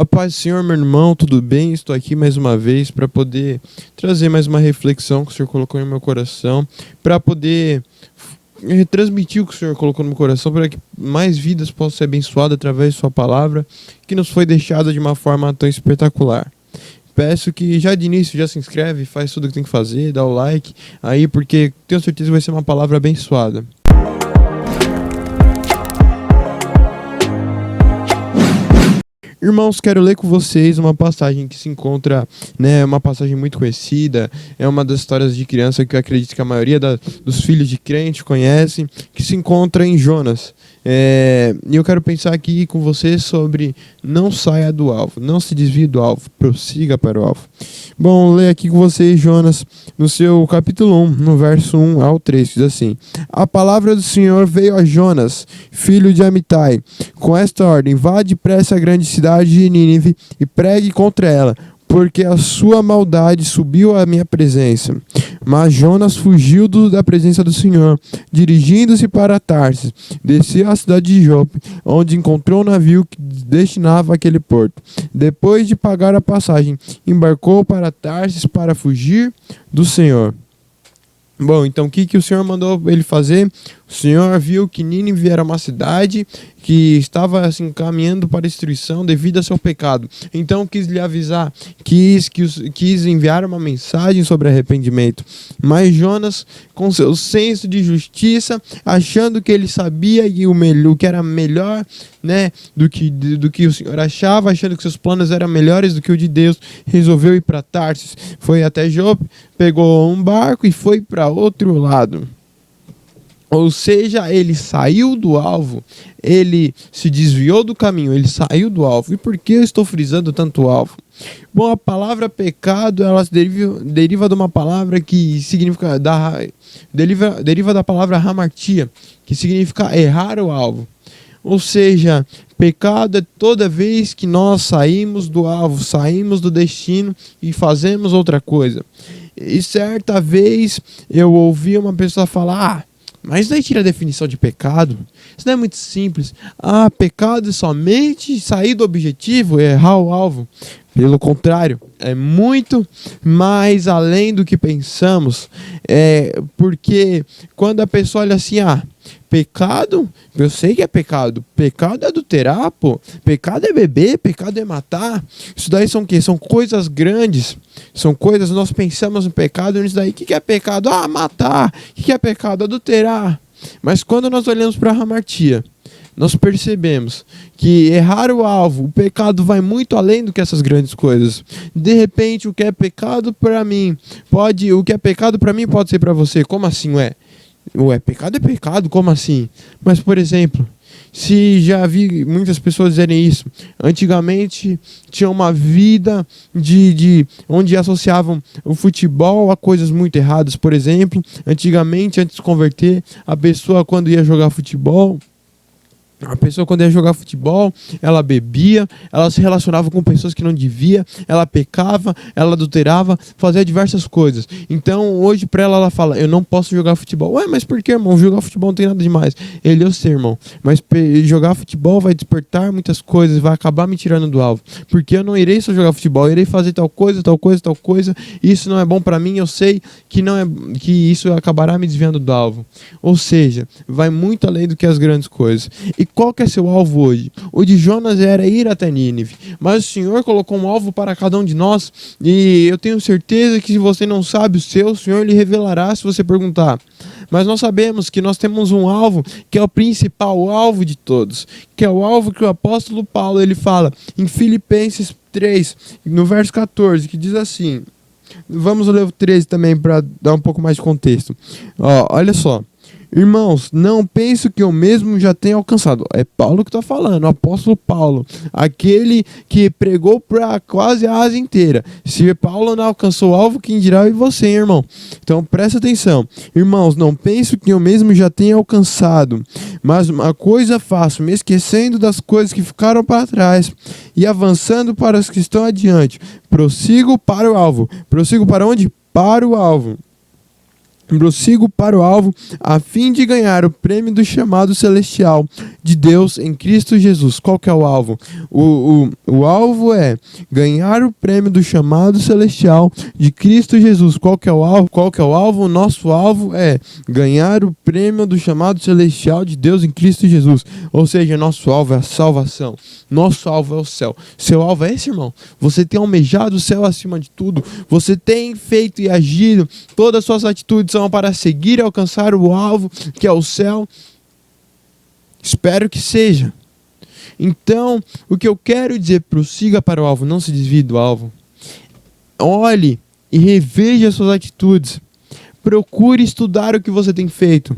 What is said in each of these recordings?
A paz do Senhor, meu irmão, tudo bem? Estou aqui mais uma vez para poder trazer mais uma reflexão que o Senhor colocou em meu coração, para poder transmitir o que o Senhor colocou no meu coração, para que mais vidas possam ser abençoadas através de Sua palavra, que nos foi deixada de uma forma tão espetacular. Peço que já de início já se inscreve, faz tudo o que tem que fazer, dá o like aí, porque tenho certeza que vai ser uma palavra abençoada. Irmãos, quero ler com vocês uma passagem que se encontra, uma passagem muito conhecida, é uma das histórias de criança que eu acredito que a maioria dos filhos de crente conhece, que se encontra em Jonas. E eu quero pensar aqui com vocês sobre não saia do alvo, não se desvie do alvo, prossiga para o alvo. Bom, ler aqui com vocês Jonas, no seu capítulo 1, no verso 1 ao 3, diz assim: A palavra do Senhor veio a Jonas, filho de Amitai, com esta ordem: vá depressa à grande cidade de Nínive e pregue contra ela, porque a sua maldade subiu à minha presença. Mas Jonas fugiu da presença do Senhor, dirigindo-se para Tarsis, desceu à cidade de Jope, onde encontrou um navio que destinava àquele porto. Depois de pagar a passagem, embarcou para Tarsis para fugir do Senhor. Bom, então o que o Senhor mandou ele fazer? O Senhor viu que Nínive era uma cidade que estava assim, caminhando para a destruição devido ao seu pecado. Então quis lhe avisar, quis enviar uma mensagem sobre arrependimento. Mas Jonas, com seu senso de justiça, achando que ele sabia o que era melhor, do que o Senhor achava, achando que seus planos eram melhores do que o de Deus, resolveu ir para Tarsis. Foi até Jope, pegou um barco e foi para outro lado. Ou seja, ele saiu do alvo, ele se desviou do caminho, ele saiu do alvo. E por que eu estou frisando tanto o alvo? Bom, a palavra pecado, ela deriva de uma palavra que significa, deriva da palavra hamartia, que significa errar o alvo. Ou seja, pecado é toda vez que nós saímos do alvo, saímos do destino e fazemos outra coisa. E certa vez eu ouvi uma pessoa falar: mas daí tira a definição de pecado. Isso não é muito simples. Pecado é somente sair do objetivo, errar o alvo. Pelo contrário, é muito mais além do que pensamos. Porque quando a pessoa olha assim, pecado, eu sei que é pecado. Pecado é adulterar, pô. Pecado é beber, pecado é matar. Isso daí são o quê? São coisas grandes. São coisas, nós pensamos no pecado, isso daí, o que é pecado? Matar. O que é pecado? Adulterar. Mas quando nós olhamos para a hamartia, nós percebemos que errar o alvo, o pecado vai muito além do que essas grandes coisas. De repente, o que é pecado para mim pode ser para você. Como assim, pecado é pecado, como assim? Mas, por exemplo, se já vi muitas pessoas dizerem isso, antigamente tinha uma vida onde associavam o futebol a coisas muito erradas. Por exemplo, antigamente, antes de se converter, a pessoa quando ia jogar futebol, ela bebia, ela se relacionava com pessoas que não devia, ela pecava, ela adulterava, fazia diversas coisas. Então, hoje pra ela fala: eu não posso jogar futebol. Mas por que, irmão? Jogar futebol não tem nada demais. Eu sei, irmão, mas jogar futebol vai despertar muitas coisas, vai acabar me tirando do alvo. Porque eu não irei só jogar futebol, eu irei fazer tal coisa, isso não é bom pra mim, eu sei que isso acabará me desviando do alvo. Ou seja, vai muito além do que as grandes coisas. E qual que é seu alvo hoje? O de Jonas era ir até Nínive, mas o Senhor colocou um alvo para cada um de nós, e eu tenho certeza que se você não sabe o Senhor lhe revelará se você perguntar. Mas nós sabemos que nós temos um alvo que é o principal alvo de todos, que é o alvo que o apóstolo Paulo ele fala em Filipenses 3, no verso 14, que diz assim. Vamos ler o 13 também para dar um pouco mais de contexto. Olha só. Irmãos, não penso que eu mesmo já tenha alcançado. É Paulo que está falando, o apóstolo Paulo, aquele que pregou para quase a Ásia inteira. Se Paulo não alcançou o alvo, quem dirá eu e você, irmão? Então presta atenção. Irmãos, não penso que eu mesmo já tenha alcançado, mas uma coisa faço, me esquecendo das coisas que ficaram para trás e avançando para as que estão adiante. Prossigo para o alvo. Prossigo para onde? Para o alvo. Prossigo para o alvo, a fim de ganhar o prêmio do chamado celestial de Deus em Cristo Jesus. Qual que é o alvo? O alvo é ganhar o prêmio do chamado celestial de Cristo Jesus. Qual que é o alvo? Qual que é o alvo? O nosso alvo é ganhar o prêmio do chamado celestial de Deus em Cristo Jesus. Ou seja, nosso alvo é a salvação. Nosso alvo é o céu. Seu alvo é esse, irmão? Você tem almejado o céu acima de tudo. Você tem feito e agido. Todas as suas atitudes são para seguir e alcançar o alvo, que é o céu. Espero que seja. Então, o que eu quero dizer, prossiga para o alvo, não se desvie do alvo. Olhe e reveja suas atitudes. Procure estudar o que você tem feito.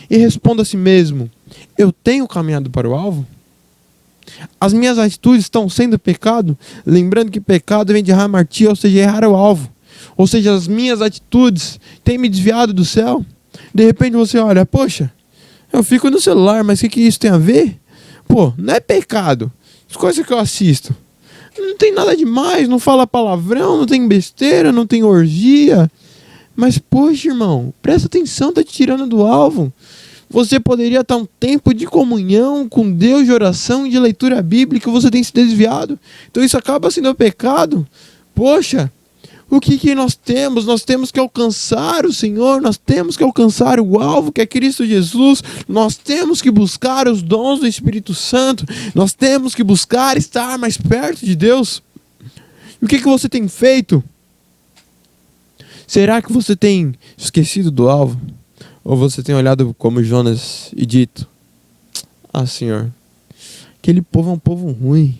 E responda a si mesmo: eu tenho caminhado para o alvo? As minhas atitudes estão sendo pecado? Lembrando que pecado vem de hamartia, ou seja, errar o alvo. Ou seja, as minhas atitudes têm me desviado do céu. De repente você olha, poxa, eu fico no celular, mas o que isso tem a ver? Pô, não é pecado. As coisas que eu assisto. Não tem nada demais, não fala palavrão, não tem besteira, não tem orgia. Mas, poxa, irmão, presta atenção, tá te tirando do alvo. Você poderia estar um tempo de comunhão com Deus, de oração e de leitura bíblica, e você tem se desviado. Então isso acaba sendo pecado. Poxa, o que nós temos? Nós temos que alcançar o Senhor, nós temos que alcançar o alvo que é Cristo Jesus, nós temos que buscar os dons do Espírito Santo, nós temos que buscar estar mais perto de Deus. E o que você tem feito? Será que você tem esquecido do alvo? Ou você tem olhado como Jonas e dito: ah, Senhor, aquele povo é um povo ruim.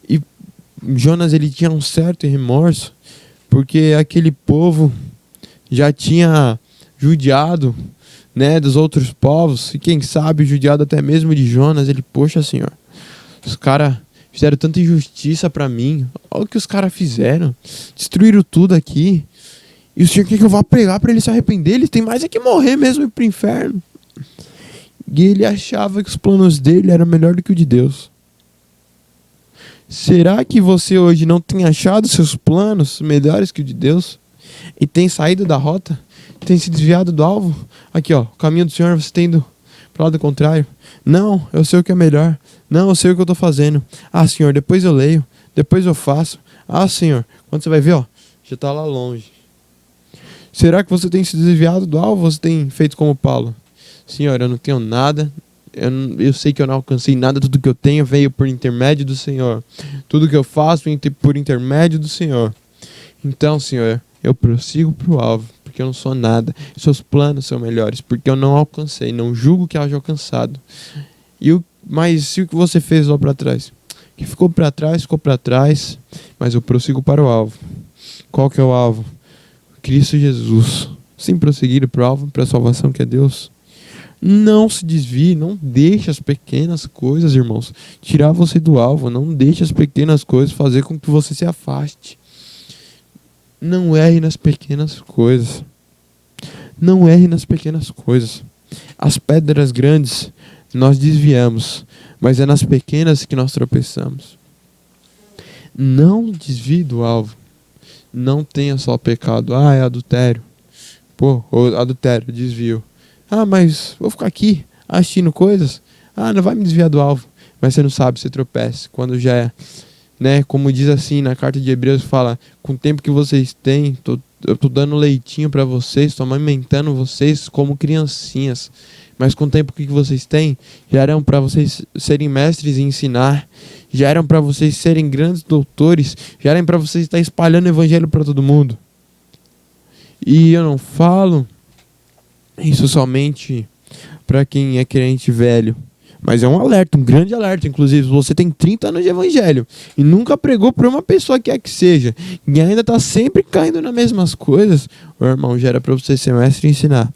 E Jonas, ele tinha um certo remorso, porque aquele povo já tinha judiado, né, dos outros povos, e quem sabe judiado até mesmo de Jonas. Ele, poxa, Senhor, os caras fizeram tanta injustiça para mim, olha o que os caras fizeram, destruíram tudo aqui, e o Senhor quer que eu vá pregar para ele se arrepender? Ele tem mais é que morrer mesmo e ir pro inferno. E ele achava que os planos dele eram melhor do que o de Deus. Será que você hoje não tem achado seus planos melhores que o de Deus? E tem saído da rota? Tem se desviado do alvo? Aqui, ó, o caminho do Senhor, você tem ido para o lado contrário. Não, eu sei o que é melhor. Não, eu sei o que eu estou fazendo. Ah, Senhor, depois eu leio. Depois eu faço. Ah, Senhor, quando você vai ver, ó, já está lá longe. Será que você tem se desviado do alvo? Você tem feito como Paulo? Senhor, eu não tenho nada. Eu sei que eu não alcancei nada. Tudo que eu tenho veio por intermédio do Senhor. Tudo que eu faço vem por intermédio do Senhor. Então, Senhor, eu prossigo para o alvo, porque eu não sou nada. Seus planos são melhores, porque eu não alcancei. Não julgo que haja alcançado. Mas se o que você fez lá para trás? O que ficou para trás, ficou para trás. Mas eu prossigo para o alvo. Qual que é o alvo? Cristo Jesus. Sem prosseguir para o alvo, para a salvação que é Deus. Não se desvie, não deixe as pequenas coisas, irmãos, tirar você do alvo. Não deixe as pequenas coisas fazer com que você se afaste. Não erre nas pequenas coisas. Não erre nas pequenas coisas. As pedras grandes nós desviamos, mas é nas pequenas que nós tropeçamos. Não desvie do alvo. Não tenha só pecado. Ah, é adultério. Pô, adultério, desvio. Ah, mas vou ficar aqui assistindo coisas. Ah, não vai me desviar do alvo. Mas você não sabe, você tropeça. Quando já é, né? Como diz assim na carta de Hebreus, fala: com o tempo que vocês têm, eu tô dando leitinho para vocês, tô amamentando vocês como criancinhas. Mas com o tempo que vocês têm, já eram para vocês serem mestres e ensinar. Já eram para vocês serem grandes doutores. Já eram para vocês estar espalhando o evangelho para todo mundo. E eu não falo isso somente para quem é crente velho, mas é um alerta, um grande alerta. Inclusive, se você tem 30 anos de evangelho e nunca pregou para uma pessoa que é que seja, e ainda está sempre caindo nas mesmas coisas, o irmão, já era para você ser mestre e ensinar.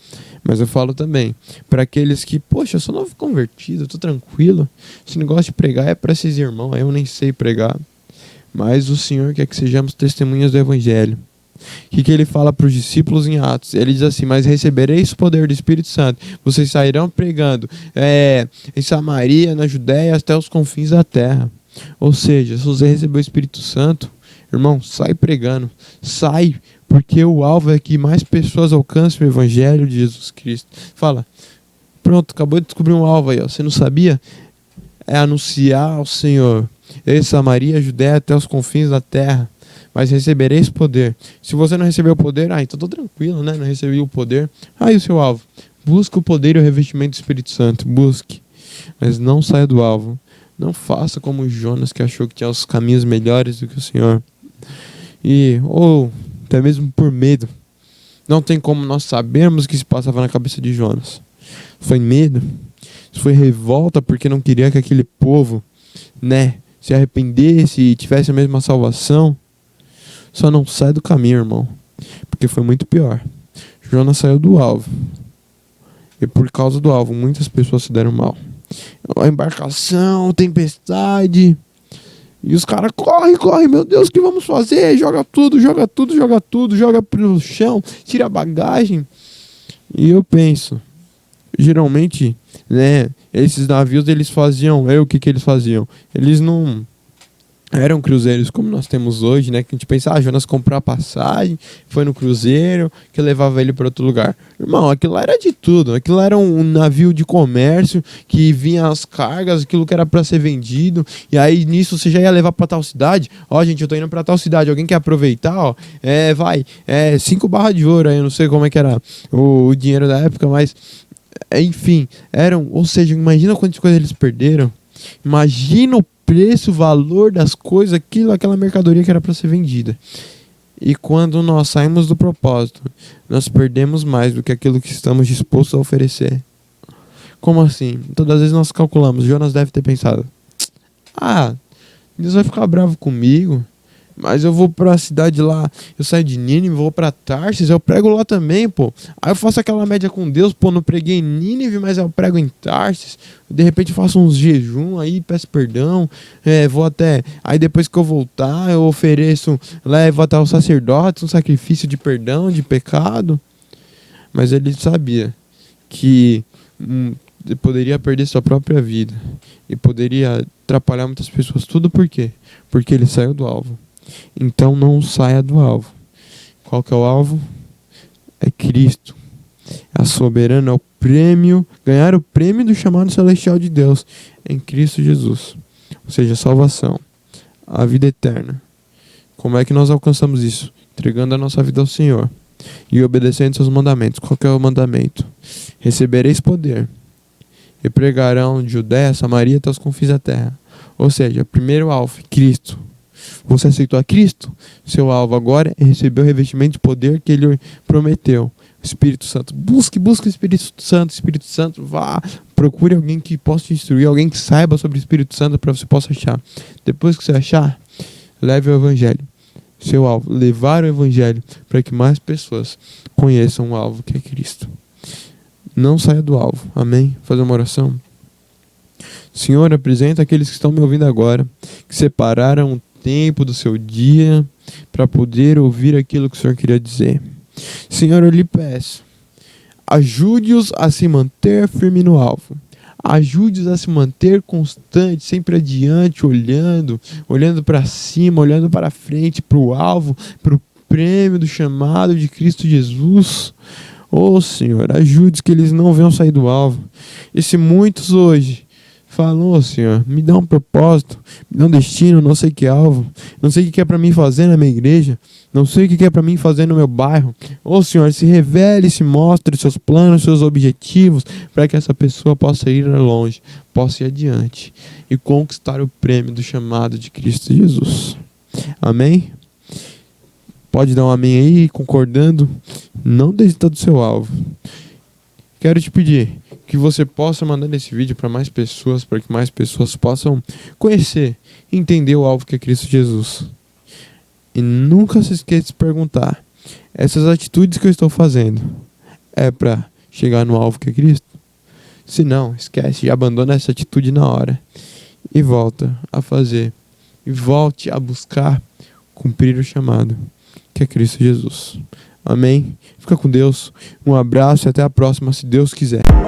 Mas eu falo também para aqueles que, poxa, eu sou novo convertido, eu tô tranquilo, esse negócio de pregar é para esses irmãos, eu nem sei pregar. Mas o Senhor quer que sejamos testemunhas do evangelho. O que ele fala para os discípulos em Atos? Ele diz assim: mas recebereis o poder do Espírito Santo, vocês sairão pregando em Samaria, na Judéia, até os confins da terra. Ou seja, se você receber o Espírito Santo, irmão, sai pregando, sai porque o alvo é que mais pessoas alcancem o evangelho de Jesus Cristo. Fala, pronto, acabou de descobrir um alvo aí, ó. Você não sabia? É anunciar ao Senhor, Samaria, Judéia até os confins da terra, mas recebereis poder. Se você não recebeu o poder, então tô tranquilo, né? Não recebi o poder. Aí o seu alvo. Busca o poder e o revestimento do Espírito Santo. Busque. Mas não saia do alvo. Não faça como Jonas, que achou que tinha os caminhos melhores do que o Senhor. Ou até mesmo por medo. Não tem como nós sabermos o que se passava na cabeça de Jonas. Foi medo. Foi revolta porque não queria que aquele povo, se arrependesse e tivesse a mesma salvação. Só não sai do caminho, irmão, porque foi muito pior. Jonas saiu do alvo, e por causa do alvo muitas pessoas se deram mal. A embarcação, tempestade, e os caras correm, meu Deus, o que vamos fazer? Joga tudo, joga pro chão, tira a bagagem. E eu penso, geralmente, esses navios, eles faziam, o que eles faziam? Eles não eram cruzeiros como nós temos hoje, que a gente pensa, Jonas comprou a passagem, foi no cruzeiro, que levava ele para outro lugar. Irmão, aquilo lá era de tudo, aquilo lá era um navio de comércio, que vinha as cargas, aquilo que era para ser vendido, e aí nisso você já ia levar para tal cidade. Gente, eu tô indo para tal cidade, alguém quer aproveitar, 5 barras de ouro, aí eu não sei como é que era o dinheiro da época, mas enfim, ou seja, imagina quantas coisas eles perderam, imagina o preço, o valor das coisas, aquela mercadoria que era para ser vendida. E quando nós saímos do propósito, nós perdemos mais do que aquilo que estamos dispostos a oferecer. Como assim? Todas as vezes nós calculamos, Jonas deve ter pensado, Deus vai ficar bravo comigo, mas eu vou pra cidade lá, eu saio de Nínive, vou pra Tarsis, eu prego lá também, pô. Aí eu faço aquela média com Deus, não preguei em Nínive, mas eu prego em Tarsis. De repente eu faço uns jejum aí, peço perdão, vou até... Aí depois que eu voltar, eu ofereço, levo até o sacerdote um sacrifício de perdão, de pecado. Mas ele sabia que poderia perder sua própria vida e poderia atrapalhar muitas pessoas. Tudo por quê? Porque ele saiu do alvo. Então não saia do alvo. Qual que é o alvo? É Cristo. A soberana é o prêmio, ganhar o prêmio do chamado celestial de Deus em Cristo Jesus. Ou seja, a salvação, a vida eterna. Como é que nós alcançamos isso? Entregando a nossa vida ao Senhor e obedecendo seus mandamentos. Qual que é o mandamento? Recebereis poder e pregarão de Judéia, Samaria até os confins da terra. Ou seja, primeiro alvo, Cristo. Você aceitou a Cristo? Seu alvo agora é receber o revestimento de poder que ele prometeu. O Espírito Santo. Busque o Espírito Santo, vá, procure alguém que possa te instruir, alguém que saiba sobre o Espírito Santo para você possa achar. Depois que você achar, leve o Evangelho. Seu alvo, levar o Evangelho para que mais pessoas conheçam o alvo que é Cristo. Não saia do alvo. Amém? Fazer uma oração. Senhor, apresenta aqueles que estão me ouvindo agora, que separaram o tempo do seu dia para poder ouvir aquilo que o Senhor queria dizer. Senhor, eu lhe peço, ajude-os a se manter firme no alvo. Ajude-os a se manter constante, sempre adiante, olhando para cima, olhando para frente, para o alvo, para o prêmio do chamado de Cristo Jesus. Senhor, ajude-os que eles não venham sair do alvo. E se muitos hoje falam, Senhor, me dá um propósito, me dá um destino, não sei que alvo, não sei o que é para mim fazer na minha igreja, não sei o que é para mim fazer no meu bairro. Senhor, se revele, se mostre seus planos, seus objetivos, para que essa pessoa possa ir longe, possa ir adiante e conquistar o prêmio do chamado de Cristo Jesus. Amém? Pode dar um amém aí, concordando. Não desista do seu alvo. Quero te pedir que você possa mandar esse vídeo para mais pessoas, para que mais pessoas possam conhecer e entender o alvo que é Cristo Jesus. E nunca se esqueça de se perguntar, essas atitudes que eu estou fazendo é para chegar no alvo que é Cristo? Se não, esquece, abandona essa atitude na hora e volta a fazer. E volte a buscar cumprir o chamado que é Cristo Jesus. Amém? Fica com Deus. Um abraço e até a próxima, se Deus quiser.